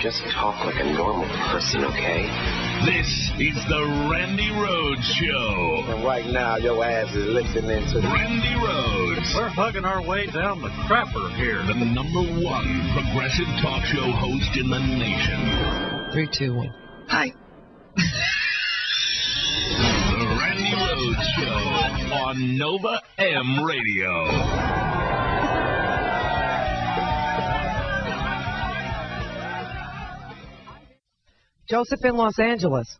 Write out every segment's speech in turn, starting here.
just talk like a normal person, okay? This is the Randi Rhodes Show. And right now, your ass is listening to Randi Rhodes. We're hugging our way down the crapper here. The #1 progressive talk show host in the nation. 3, 2, 1. Hi. The Randi Rhodes Show on Nova M Radio. Joseph in Los Angeles.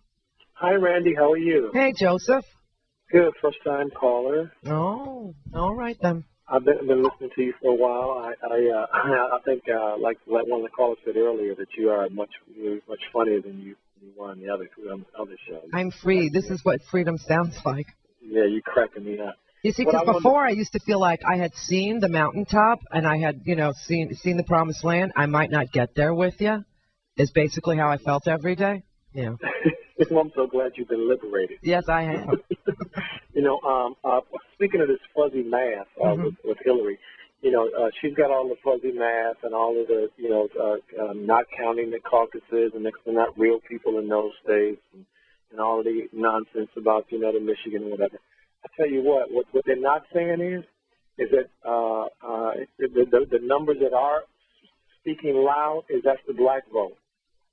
Hi, Randy. How are you? Hey, Joseph. Good. First-time caller. Oh, all right then. I've been listening to you for a while. I think, like one of the callers said earlier, that you are much funnier than you were on the other shows. I'm free. This is what freedom sounds like. Yeah, you're cracking me up. You see, because before I used to feel like I had seen the mountaintop and I had, seen the promised land. I might not get there with you. Is basically how I felt every day. Yeah. Well, I'm so glad you've been liberated. Yes, I have. Speaking of this fuzzy math with Hillary, she's got all the fuzzy math and all of the, not counting the caucuses and they're not real people in those states and all of the nonsense about, the Michigan and whatever. I tell you what they're not saying is that the numbers that are speaking loud is that's the black vote.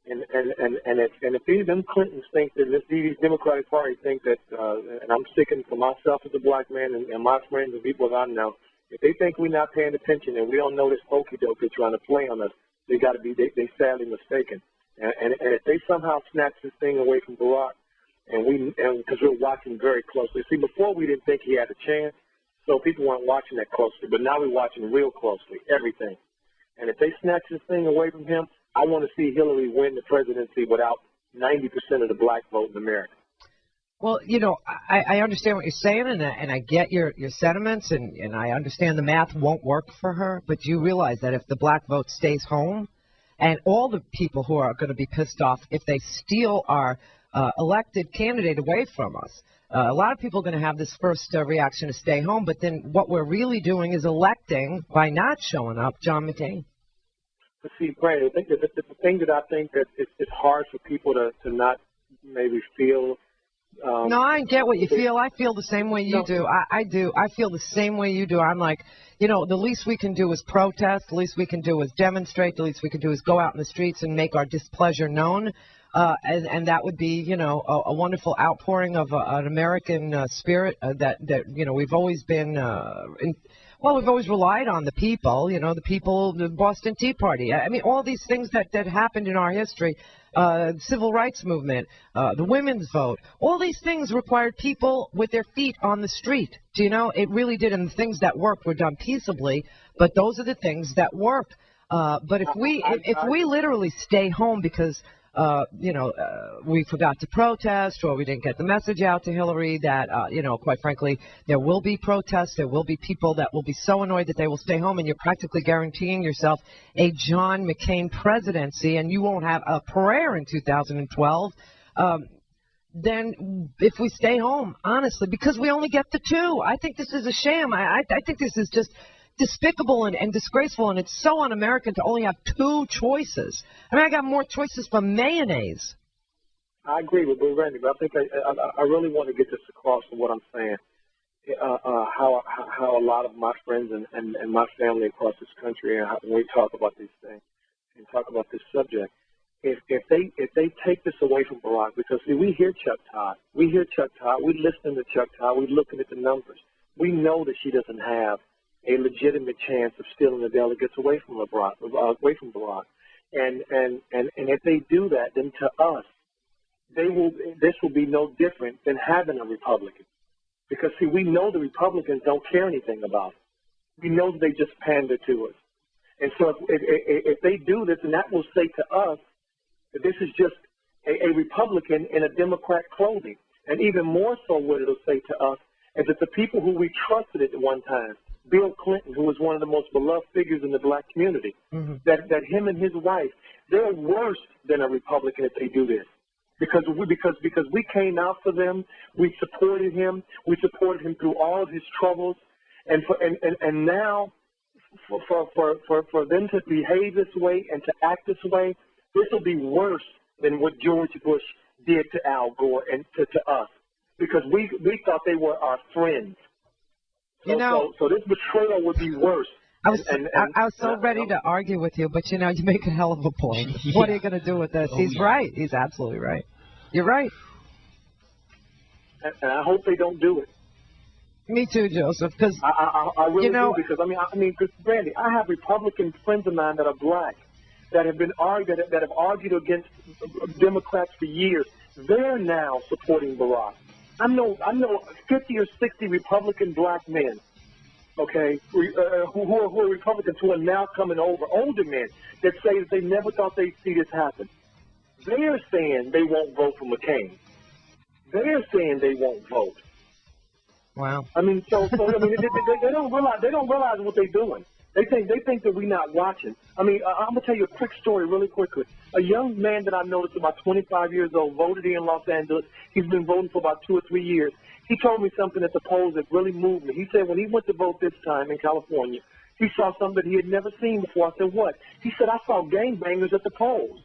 And if them Clintons think that these Democratic Party think that, and I'm speaking for myself as a black man and my friends and people that I know, if they think we're not paying attention and we don't know this okey doke they're trying to play on us, they sadly mistaken. And if they somehow snatch this thing away from Barack, and because we're watching very closely. See, before we didn't think he had a chance, so people weren't watching that closely, but now we're watching real closely, everything. And if they snatch this thing away from him, I want to see Hillary win the presidency without 90% of the black vote in America. Well, I understand what you're saying, and I get your sentiments, and I understand the math won't work for her, but you realize that if the black vote stays home, and all the people who are going to be pissed off if they steal our elected candidate away from us, a lot of people are going to have this first reaction to stay home, but then what we're really doing is electing, by not showing up, John McCain. But see, Brandon, I think that the thing that I think that it's hard for people to not maybe feel. No, I get what you feel. I feel the same way you do. I do. I feel the same way you do. I'm like, the least we can do is protest. The least we can do is demonstrate. The least we can do is go out in the streets and make our displeasure known. And that would be, a wonderful outpouring of an American spirit that we've always been we've always relied on the people, the Boston Tea Party. I mean, all these things that happened in our history, civil rights movement, the women's vote, all these things required people with their feet on the street. It really did, and the things that worked were done peaceably, but those are the things that worked. But if we literally stay home because we forgot to protest or we didn't get the message out to Hillary that, quite frankly, there will be protests. There will be people that will be so annoyed that they will stay home, and you're practically guaranteeing yourself a John McCain presidency, and you won't have a prayer in 2012. Then if we stay home, honestly, because we only get the two, I think this is a sham. I think this is just despicable and disgraceful, and it's so un-American to only have two choices. I mean, I got more choices for mayonnaise. I agree with Randy, but I think I really want to get this across from what I'm saying. How a lot of my friends and my family across this country, and when we talk about these things and talk about this subject, if they take this away from Barack, because see, we hear Chuck Todd, we listen to Chuck Todd, we're looking at the numbers, we know that she doesn't have a legitimate chance of stealing the delegates away from Barack. And if they do that, then to us, this will be no different than having a Republican. Because, see, we know the Republicans don't care anything about it. We know they just pander to us. And so if they do this, and that will say to us that this is just a Republican in a Democrat clothing. And even more so what it'll say to us is that the people who we trusted at one time, Bill Clinton, who was one of the most beloved figures in the black community, that him and his wife, they're worse than a Republican if they do this. Because we came out for them, we supported him through all of his troubles, and now for them to behave this way and to act this way, This will be worse than what George Bush did to Al Gore and to us, because we thought they were our friends. So this betrayal would be worse. I was so ready to argue with you, but you make a hell of a point. What are you going to do with this? He's right. He's absolutely right. You're right. And I hope they don't do it. Me too, Joseph. Because I really do. Because because Randy, I have Republican friends of mine that are black that have argued against Democrats for years. They're now supporting Barack. I know 50 or 60 Republican black men, okay, who are Republicans who are now coming over, older men that say that they never thought they'd see this happen. They're saying they won't vote for McCain. They're saying they won't vote. Wow. They don't realize what they're doing. They think that we're not watching. I'm gonna tell you a quick story really quickly. A young man that I noticed, about 25 years old, voted in Los Angeles. He's been voting for about 2 or 3 years. He told me something at the polls that really moved me. He said when he went to vote this time in California, he saw something that he had never seen before. I said, what? He said, I saw gangbangers at the polls.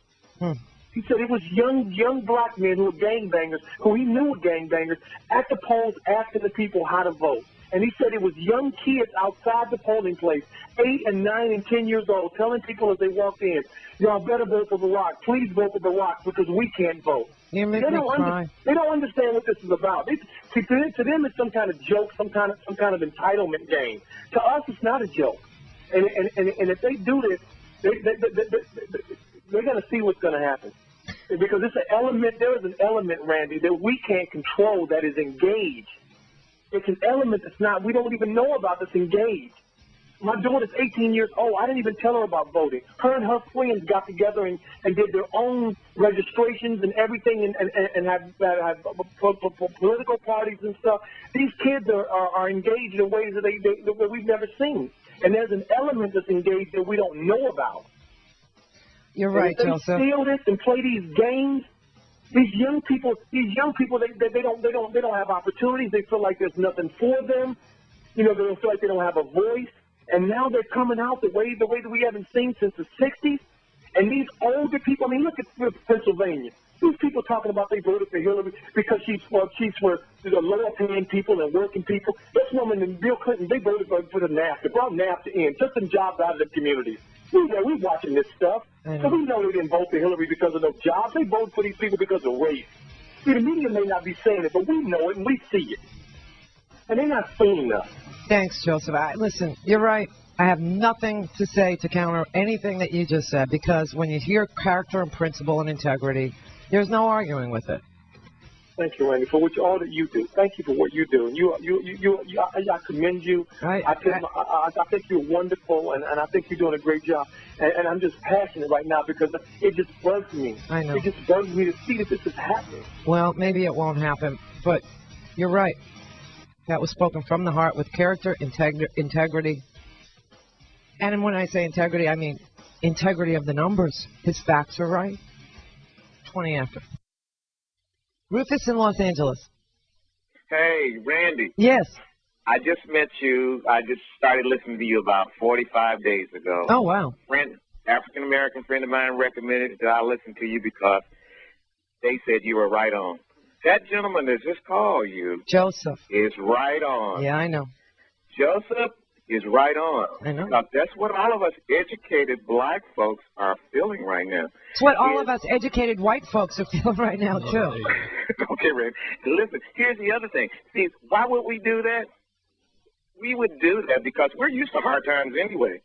He said it was young black men who were gangbangers, who he knew were gangbangers, at the polls asking the people how to vote. And he said it was young kids outside the polling place, 8 and 9 and 10 years old, telling people as they walked in, y'all better vote for Barack. Please vote for Barack because we can't vote. They don't understand what this is about. To them, it's some kind of joke, some kind of entitlement game. To us, it's not a joke. And if they do this, they're going to see what's going to happen. Because there is an element, Randy, that we can't control that is engaged. It's an element we don't even know about that's engaged. My daughter's 18 years old. I didn't even tell her about voting. Her and her friends got together and did their own registrations and everything and have political parties and stuff. These kids are engaged in ways that we've never seen. And there's an element that's engaged that we don't know about. You're right, Joseph. If they steal this and play these games, these young people, they don't have opportunities. They feel like there's nothing for them. They don't feel like they don't have a voice. And now they're coming out the way that we haven't seen since the 60s. And these older people, look at Pennsylvania. These people talking about they voted for Hillary because she's for the lower paying people and working people. This woman and Bill Clinton, they voted for the NAFTA, brought NAFTA in, took some jobs out of the communities. We're watching this stuff. So we know they didn't vote for Hillary because of those jobs. They voted for these people because of race. See, the media may not be saying it, but we know it and we see it. And they're not fooling us. Thanks, Joseph. Listen, you're right. I have nothing to say to counter anything that you just said, because when you hear character and principle and integrity, there's no arguing with it. Thank you, Randy, for all that you do. Thank you for what you do. I commend you. I think you're wonderful, and I think you're doing a great job. And I'm just passionate right now because it just bugs me. I know. It just bugs me to see that this is happening. Well, maybe it won't happen, but you're right. That was spoken from the heart with character, integrity. And when I say integrity, I mean integrity of the numbers. His facts are right. 20 after. Rufus in Los Angeles. Hey, Randy. Yes. I just met you. I just started listening to you about 45 days ago. Oh, wow. African-American friend of mine recommended that I listen to you because they said you were right on. That gentleman that just called you, Joseph, is right on. Yeah, I know. Joseph is right on. I know. Because that's what all of us educated black folks are feeling right now. It's what all of us educated white folks are feeling right now, too. Okay, Red. Listen, here's the other thing. See, why would we do that? We would do that because we're used to hard times anyway.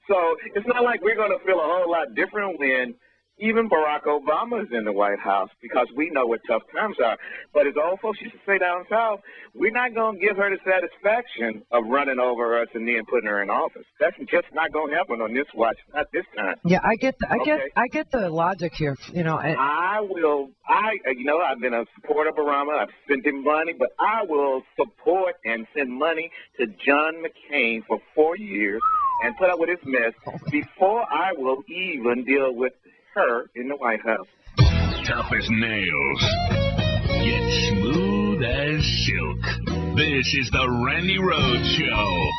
So it's not like we're going to feel a whole lot different when even Barack Obama is in the White House, because we know what tough times are. But as old folks used to say down south, we're not going to give her the satisfaction of running over us and then putting her in office. That's just not going to happen on this watch, not this time. Yeah, I get the logic here. I've been a supporter of Obama. I've sent him money, but I will support and send money to John McCain for 4 years and put up with his mess before I will even deal with her in the White House. Tough as nails, yet smooth as silk. This is the Randi Rhodes Show.